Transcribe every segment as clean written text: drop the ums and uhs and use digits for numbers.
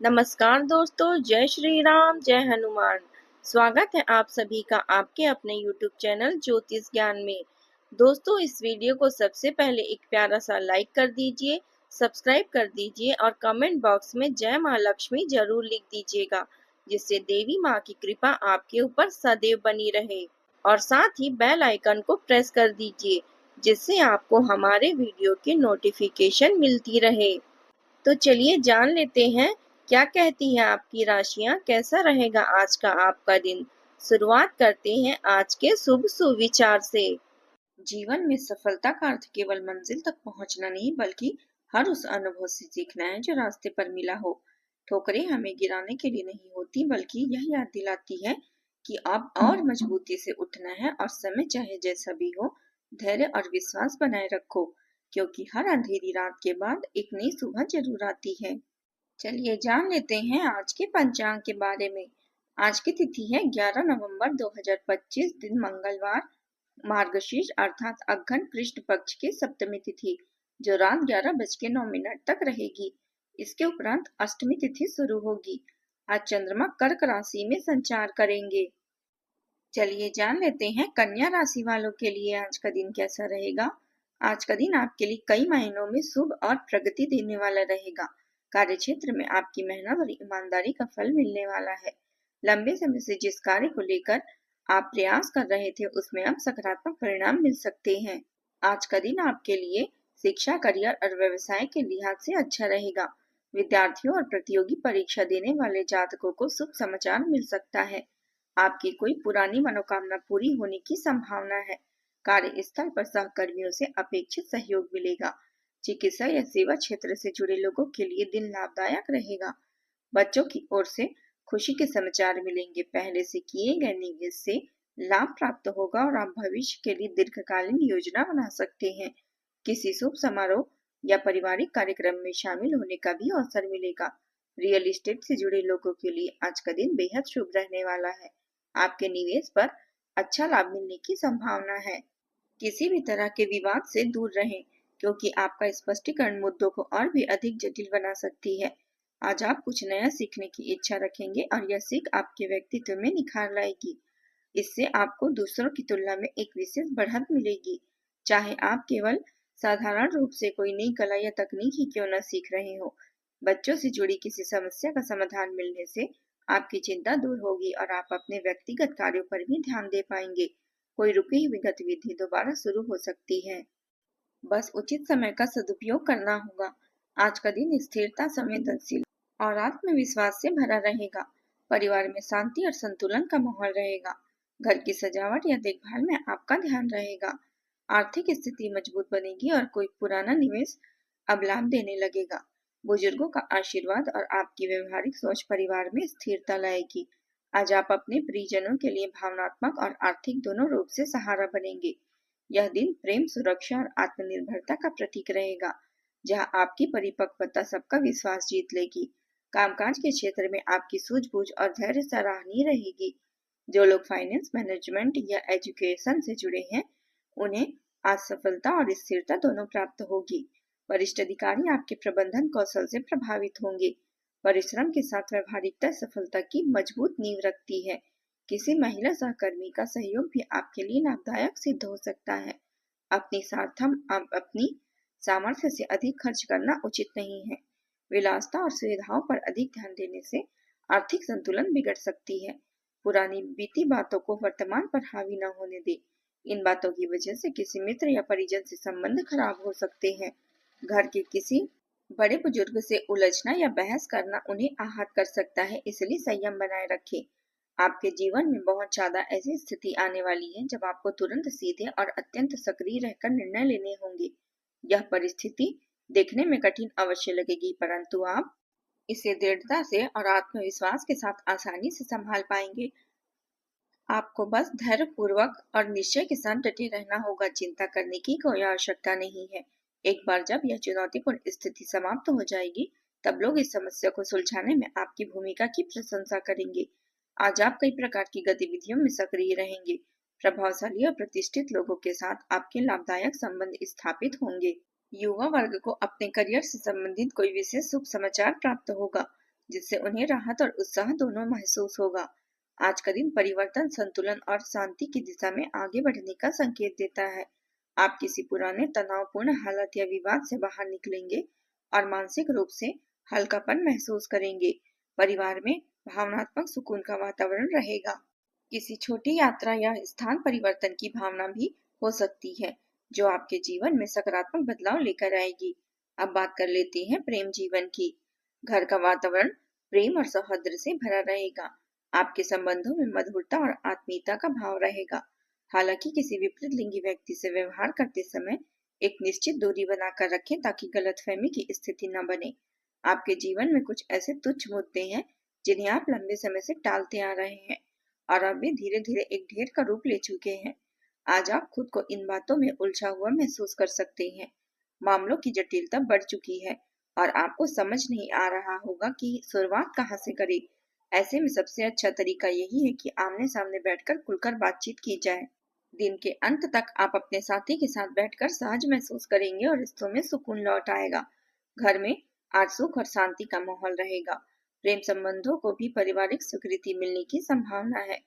नमस्कार दोस्तों, जय श्री राम, जय हनुमान। स्वागत है आप सभी का आपके अपने YouTube चैनल ज्योतिष ज्ञान में। दोस्तों, इस वीडियो को सबसे पहले एक प्यारा सा लाइक कर दीजिए, सब्सक्राइब कर दीजिए और कमेंट बॉक्स में जय माँ लक्ष्मी जरूर लिख दीजिएगा, जिससे देवी माँ की कृपा आपके ऊपर सदैव बनी रहे। और साथ ही बेल आइकन को प्रेस कर दीजिए, जिससे आपको हमारे वीडियो की नोटिफिकेशन मिलती रहे। तो चलिए जान लेते हैं क्या कहती हैं आपकी राशियां, कैसा रहेगा आज का आपका दिन। शुरुआत करते हैं आज के शुभ सुविचार से। जीवन में सफलता का अर्थ केवल मंजिल तक पहुंचना नहीं, बल्कि हर उस अनुभव से सीखना है जो रास्ते पर मिला हो। ठोकरें हमें गिराने के लिए नहीं होती, बल्कि यह याद दिलाती है कि अब और मजबूती से उठना है और समय चाहे जैसा भी हो, धैर्य और विश्वास बनाए रखो, क्योंकि हर अंधेरी रात के बाद एक नई सुबह जरूर आती है। चलिए जान लेते हैं आज के पंचांग के बारे में। आज की तिथि है 11 नवंबर 2025, दिन मंगलवार, मार्गशीर्ष अर्थात अग्रहण कृष्ण पक्ष की सप्तमी तिथि, जो रात 11:09 तक रहेगी। इसके उपरांत अष्टमी तिथि शुरू होगी। आज चंद्रमा कर्क राशि में संचार करेंगे। चलिए जान लेते हैं कन्या राशि वालों के लिए आज का दिन कैसा रहेगा। आज का दिन आपके लिए कई मायनों में शुभ और प्रगति देने वाला रहेगा। कार्य क्षेत्र में आपकी मेहनत और ईमानदारी का फल मिलने वाला है। लंबे समय से जिस कार्य को लेकर आप प्रयास कर रहे थे, उसमें अब सकारात्मक परिणाम मिल सकते हैं। आज का दिन आपके लिए शिक्षा, करियर और व्यवसाय के लिहाज से अच्छा रहेगा। विद्यार्थियों और प्रतियोगी परीक्षा देने वाले जातकों को शुभ समाचार मिल सकता है। आपकी कोई पुरानी मनोकामना पूरी होने की संभावना है। कार्यस्थल पर सहकर्मियों से अपेक्षित सहयोग मिलेगा। चिकित्सा या सेवा क्षेत्र से जुड़े लोगों के लिए दिन लाभदायक रहेगा। बच्चों की ओर से खुशी के समाचार मिलेंगे। पहले से किए गए निवेश से लाभ प्राप्त होगा और आप भविष्य के लिए दीर्घकालीन योजना बना सकते हैं। किसी शुभ समारोह या पारिवारिक कार्यक्रम में शामिल होने का भी अवसर मिलेगा। रियल एस्टेट से जुड़े लोगों के लिए आज का दिन बेहद शुभ रहने वाला है। आपके निवेश पर अच्छा लाभ मिलने की संभावना है। किसी भी तरह के विवाद से दूर रहें, क्योंकि आपका स्पष्टीकरण मुद्दों को और भी अधिक जटिल बना सकती है। आज आप कुछ नया सीखने की इच्छा रखेंगे और यह सीख आपके व्यक्तित्व में निखार लाएगी। इससे आपको दूसरों की तुलना में एक विशेष बढ़त मिलेगी। चाहे आप केवल साधारण रूप से कोई नई कला या तकनीक ही क्यों न सीख रहे हो, बच्चों से जुड़ी किसी समस्या का समाधान मिलने से आपकी चिंता दूर होगी और आप अपने व्यक्तिगत कार्यों पर भी ध्यान दे पाएंगे। कोई रुकी हुई गतिविधि दोबारा शुरू हो सकती है। बस उचित समय का सदुपयोग करना होगा। आज का दिन स्थिरता, संवेदनशील और आत्मविश्वास से भरा रहेगा। परिवार में शांति और संतुलन का माहौल रहेगा। घर की सजावट या देखभाल में आपका ध्यान रहेगा। आर्थिक स्थिति मजबूत बनेगी और कोई पुराना निवेश अब लाभ देने लगेगा। बुजुर्गों का आशीर्वाद और आपकी व्यवहारिक सोच परिवार में स्थिरता लाएगी। आज आप अपने प्रियजनों के लिए भावनात्मक और आर्थिक दोनों रूप से सहारा बनेंगे। यह दिन प्रेम, सुरक्षा और आत्मनिर्भरता का प्रतीक रहेगा, जहां आपकी परिपक्वता सबका विश्वास जीत लेगी। कामकाज के क्षेत्र में आपकी सूझबूझ और धैर्य सराहनीय रहेगी। जो लोग फाइनेंस, मैनेजमेंट या एजुकेशन से जुड़े हैं, उन्हें आज सफलता और स्थिरता दोनों प्राप्त होगी। वरिष्ठ अधिकारी आपके प्रबंधन कौशल से प्रभावित होंगे। परिश्रम के साथ व्यवहारिकता सफलता की मजबूत नींव रखती है। किसी महिला सहकर्मी का सहयोग भी आपके लिए लाभदायक सिद्ध हो सकता है। अपनी सामर्थ्य से अधिक खर्च करना उचित नहीं है। विलासिता और सुविधाओं पर अधिक ध्यान देने से आर्थिक संतुलन बिगड़ सकती है। पुरानी बीती बातों को वर्तमान पर हावी न होने दे। इन बातों की वजह से किसी मित्र या परिजन से संबंध खराब हो सकते हैं। घर के किसी बड़े बुजुर्ग से उलझना या बहस करना उन्हें आहत कर सकता है, इसलिए संयम बनाए रखें। आपके जीवन में बहुत ज्यादा ऐसी स्थिति आने वाली है जब आपको तुरंत सीधे और अत्यंत सक्रिय रहकर निर्णय लेने होंगे। यह परिस्थिति देखने में कठिन अवश्य लगेगी, परंतु आप इसे दृढ़ता से और आत्मविश्वास के साथ आसानी से संभाल पाएंगे। आपको बस धैर्य पूर्वक और निश्चय के साथ डटे रहना होगा। चिंता करने की कोई आवश्यकता नहीं है। एक बार जब यह चुनौतीपूर्ण स्थिति समाप्त हो जाएगी, तब लोग इस समस्या को सुलझाने में आपकी भूमिका की प्रशंसा करेंगे। आज आप कई प्रकार की गतिविधियों में सक्रिय रहेंगे। प्रभावशाली और प्रतिष्ठित लोगों के साथ आपके लाभदायक संबंध स्थापित होंगे। युवा वर्ग को अपने करियर से संबंधित कोई विशेष शुभ समाचार प्राप्त होगा। जिससे उन्हें राहत और उत्साह दोनों महसूस होगा। आज का दिन परिवर्तन, संतुलन और शांति की दिशा में आगे बढ़ने का संकेत देता है। आप किसी पुराने तनावपूर्ण हालत या विवाद से बाहर निकलेंगे और मानसिक रूप से हल्कापन महसूस करेंगे। परिवार में भावनात्मक सुकून का वातावरण रहेगा। किसी छोटी यात्रा या स्थान परिवर्तन की भावना भी हो सकती है, जो आपके जीवन में सकारात्मक बदलाव लेकर आएगी। अब बात कर लेते हैं प्रेम जीवन की। घर का वातावरण प्रेम और सौहार्द से भरा रहेगा। आपके संबंधों में मधुरता और आत्मीयता का भाव रहेगा। हालांकि किसी विपरीत लिंगी व्यक्ति से व्यवहार करते समय एक निश्चित दूरी बनाकर रखें ताकि गलतफहमी की स्थिति न बने। आपके जीवन में कुछ ऐसे तुच्छ मुद्दे हैं जिन्हें आप लंबे समय से टालते आ रहे हैं और अब वे धीरे धीरे एक ढेर का रूप ले चुके हैं। आज आप खुद को इन बातों में उलझा हुआ महसूस कर सकते हैं। मामलों की जटिलता बढ़ चुकी है और आपको समझ नहीं आ रहा होगा कि शुरुआत कहाँ से करें। ऐसे में सबसे अच्छा तरीका यही है कि आमने सामने बैठकर खुलकर बातचीत की जाए। दिन के अंत तक आप अपने साथी के साथ बैठकर सहज महसूस करेंगे और रिश्तों में सुकून लौट आएगा। घर में आज सुख और शांति का माहौल रहेगा। प्रेम संबंधों को भी पारिवारिक स्वीकृति मिलने की संभावना है,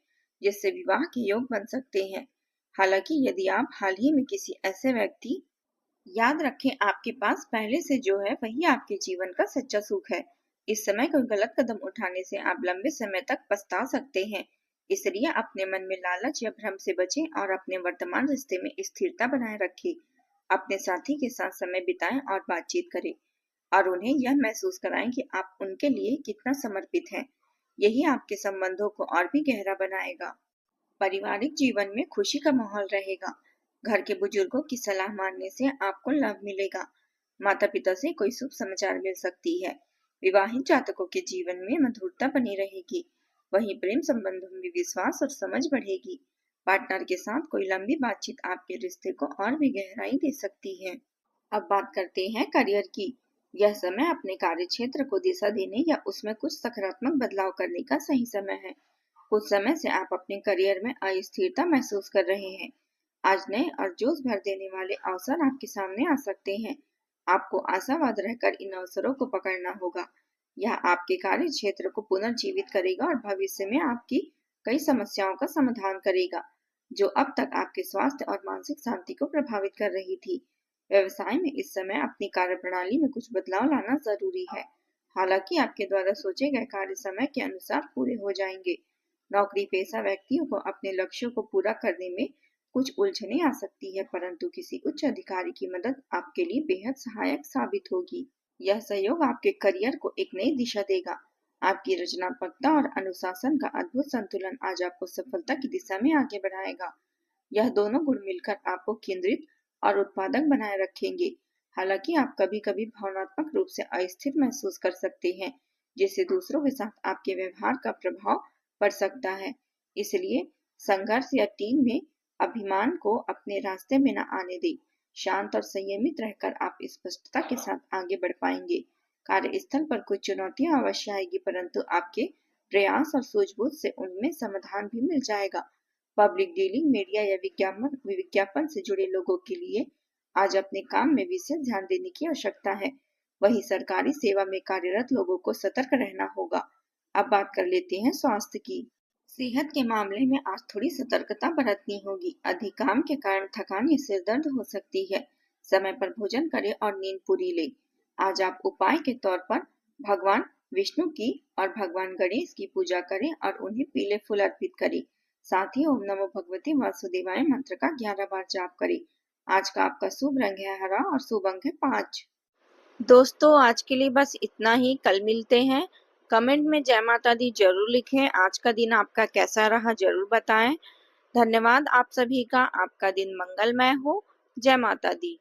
जिससे विवाह के योग बन सकते हैं। हालांकि यदि आप हाल ही में किसी ऐसे व्यक्ति, याद रखें आपके पास पहले से जो है वही आपके जीवन का सच्चा सुख है। इस समय कोई गलत कदम उठाने से आप लंबे समय तक पछता सकते हैं। इसलिए अपने मन में लालच या भ्रम से बचें और अपने वर्तमान रिश्ते में स्थिरता बनाए रखें। अपने साथी के साथ समय बिताएं और बातचीत करें और उन्हें यह महसूस कराएं कि आप उनके लिए कितना समर्पित हैं। यही आपके संबंधों को और भी गहरा बनाएगा। पारिवारिक जीवन में खुशी का माहौल रहेगा। घर के बुजुर्गों की सलाह मानने से आपको लाभ मिलेगा। माता पिता से कोई शुभ समाचार मिल सकती है। विवाहित जातकों के जीवन में मधुरता बनी रहेगी। वहीं प्रेम संबंधों में विश्वास और समझ बढ़ेगी। पार्टनर के साथ कोई लंबी बातचीत आपके रिश्ते को और भी गहराई दे सकती है। अब बात करते हैं करियर की। यह समय अपने कार्य क्षेत्र को दिशा देने या उसमें कुछ सकारात्मक बदलाव करने का सही समय है। कुछ समय से आप अपने करियर में अस्थिरता महसूस कर रहे हैं। आज नए और जोश भर देने वाले अवसर आपके सामने आ सकते हैं। आपको आशावाद रहकर इन अवसरों को पकड़ना होगा। यह आपके कार्य क्षेत्र को पुनर्जीवित करेगा और भविष्य में आपकी कई समस्याओं का समाधान करेगा, जो अब तक आपके स्वास्थ्य और मानसिक शांति को प्रभावित कर रही थी। व्यवसाय में इस समय अपनी कार्यप्रणाली में कुछ बदलाव लाना जरूरी है। हालांकि आपके द्वारा सोचे गए कार्य समय के अनुसार पूरे हो जाएंगे। नौकरी पेशा व्यक्तियों को अपने लक्ष्यों को पूरा करने में कुछ उलझने आ सकती है, परंतु किसी उच्च अधिकारी की मदद आपके लिए बेहद सहायक साबित होगी। यह सहयोग आपके करियर को एक नई दिशा देगा। आपकी रचनात्मकता और अनुशासन का अद्भुत संतुलन आज आपको सफलता की दिशा में आगे बढ़ाएगा। यह दोनों गुण मिलकर आपको केंद्रित और उत्पादक बनाए रखेंगे। हालांकि आप कभी कभी भावनात्मक रूप से अस्थिर महसूस कर सकते हैं, जिससे दूसरों के साथ आपके व्यवहार का प्रभाव पड़ सकता है। इसलिए संघर्ष या टीम में अभिमान को अपने रास्ते में न आने दें। शांत और संयमित रहकर आप स्पष्टता के साथ आगे बढ़ पाएंगे। कार्यस्थल पर कुछ चुनौतियां अवश्य आएगी, परंतु आपके प्रयास और सूझबूझ से उनमें समाधान भी मिल जाएगा। पब्लिक डीलिंग, मीडिया या विज्ञापन से जुड़े लोगों के लिए आज अपने काम में विशेष ध्यान देने की आवश्यकता है। वहीं सरकारी सेवा में कार्यरत लोगों को सतर्क रहना होगा। अब बात कर लेते हैं स्वास्थ्य की। सेहत के मामले में आज थोड़ी सतर्कता बरतनी होगी। अधिक काम के कारण थकान या सिर दर्द हो सकती है। समय पर भोजन करें और नींद पूरी लें। आज आप उपाय के तौर पर भगवान विष्णु की और भगवान गणेश की पूजा करें और उन्हें पीले फूल अर्पित करें। साथ ही ओम नमो भगवते वासुदेवाय मंत्र का 11 बार जाप करें। आज का आपका शुभ रंग है हरा और शुभ अंक है 5। दोस्तों, आज के लिए बस इतना ही। कल मिलते हैं। कमेंट में जय माता दी जरूर लिखें। आज का दिन आपका कैसा रहा जरूर बताएं। धन्यवाद आप सभी का। आपका दिन मंगलमय हो। जय माता दी।